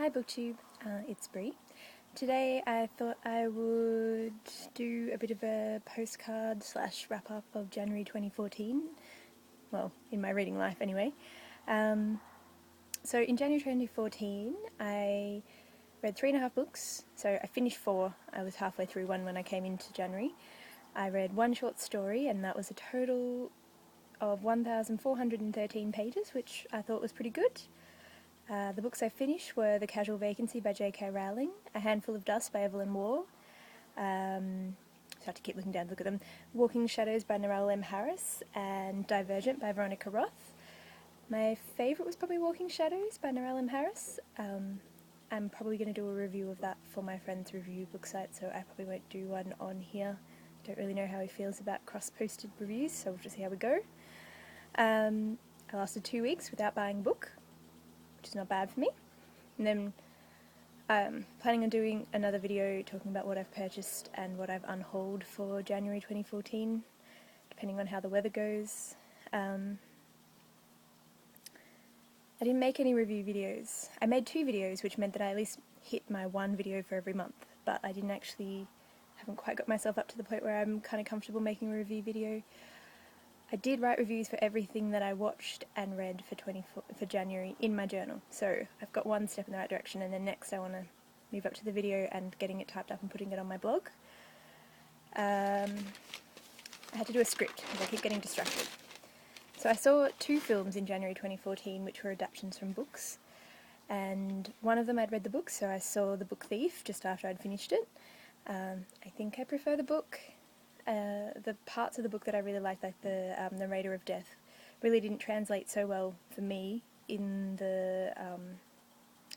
Hi Booktube, it's Bree. Today I thought I would do a bit of a postcard / wrap-up of January 2014, well, in my reading life anyway. So in January 2014 I read 3.5 books, so I finished 4, I was halfway through one when I came into January. I read 1 short story and that was a total of 1,413 pages, which I thought was pretty good. The books I finished were The Casual Vacancy by J.K. Rowling, A Handful of Dust by Evelyn Waugh, so I have to keep looking down to look at them, Walking Shadows by Narelle M. Harris, and Divergent by Veronica Roth. My favourite was probably Walking Shadows by Narelle M. Harris. I'm probably going to do a review of that for my friend's review book site, so I probably won't do one on here. Don't really know how he feels about cross-posted reviews, so we'll just see how we go. I lasted 2 weeks without buying a book, which is not bad for me. And then planning on doing another video talking about what I've purchased and what I've unhauled for January 2014, depending on how the weather goes. I didn't make any review videos. I made 2 videos, which meant that I at least hit my 1 video for every month, but I haven't quite got myself up to the point where I'm kind of comfortable making a review video. I did write reviews for everything that I watched and read for January in my journal, so I've got 1 step in the right direction, and then next I want to move up to the video and getting it typed up and putting it on my blog. I had to do a script because I keep getting distracted. So I saw 2 films in January 2014 which were adaptations from books, and one of them I'd read the book, so I saw The Book Thief just after I'd finished it. I think I prefer the book. The parts of the book that I really liked, like the narrator of death, really didn't translate so well for me in the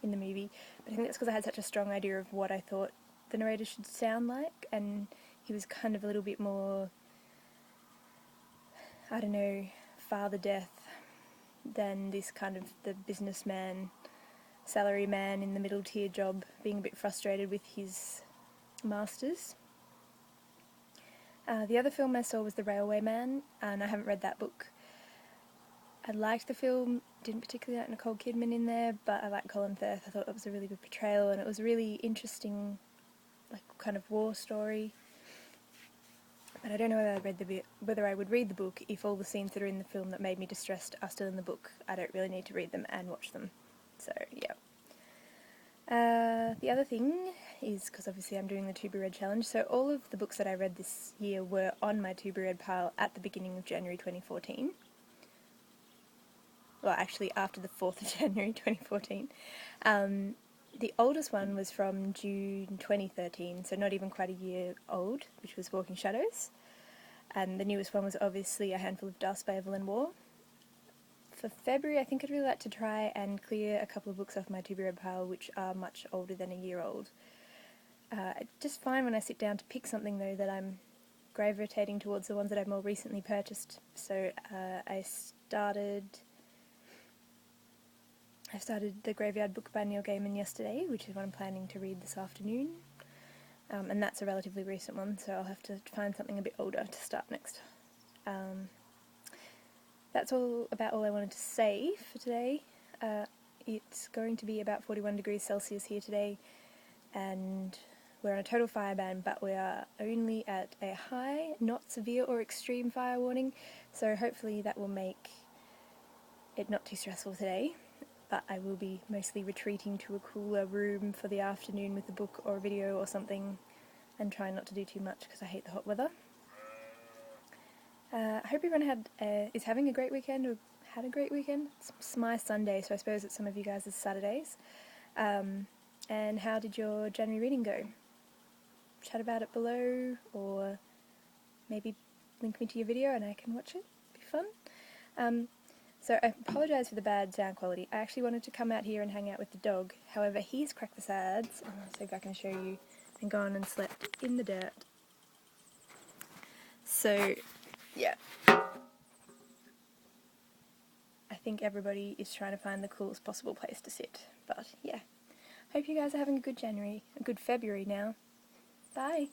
movie. But I think that's because I had such a strong idea of what I thought the narrator should sound like, and he was kind of a little bit more, I don't know, father death than this kind of the businessman, salary man in the middle tier job, being a bit frustrated with his masters. The other film I saw was The Railway Man, and I haven't read that book. I liked the film, didn't particularly like Nicole Kidman in there, but I liked Colin Firth. I thought it was a really good portrayal, and it was a really interesting, like, kind of war story. But I don't know whether I would read the book if all the scenes that are in the film that made me distressed are still in the book. I don't really need to read them and watch them. So, yeah. The other thing is, because obviously I'm doing the To Be Read challenge, so all of the books that I read this year were on my To Be Read pile at the beginning of January 2014. Well, actually after the 4th of January 2014. The oldest one was from June 2013, so not even quite a year old, which was Walking Shadows. And the newest one was obviously A Handful of Dust by Evelyn Waugh. For February, I think I'd really like to try and clear a couple of books off my To Be Read pile which are much older than a year old. I just find when I sit down to pick something, though, that I'm gravitating towards the ones that I've more recently purchased. So I started The Graveyard Book by Neil Gaiman yesterday, which is what I'm planning to read this afternoon. And that's a relatively recent one, so I'll have to find something a bit older to start next. That's about all I wanted to say for today. It's going to be about 41 degrees Celsius here today, and we're on a total fire ban, but we are only at a high, not severe or extreme fire warning, so hopefully that will make it not too stressful today. But I will be mostly retreating to a cooler room for the afternoon with a book or a video or something, and trying not to do too much because I hate the hot weather. I hope everyone is having a great weekend or had a great weekend. It's my Sunday, so I suppose it's some of you guys' Saturdays. And how did your January reading go? Chat about it below, or maybe link me to your video and I can watch it. It'd be fun. So I apologise for the bad sound quality. I actually wanted to come out here and hang out with the dog. However, he's cracked the sides, so if I can show you, and gone and slept in the dirt. So, yeah. I think everybody is trying to find the coolest possible place to sit. But, yeah. Hope you guys are having a good January, a good February now. Bye!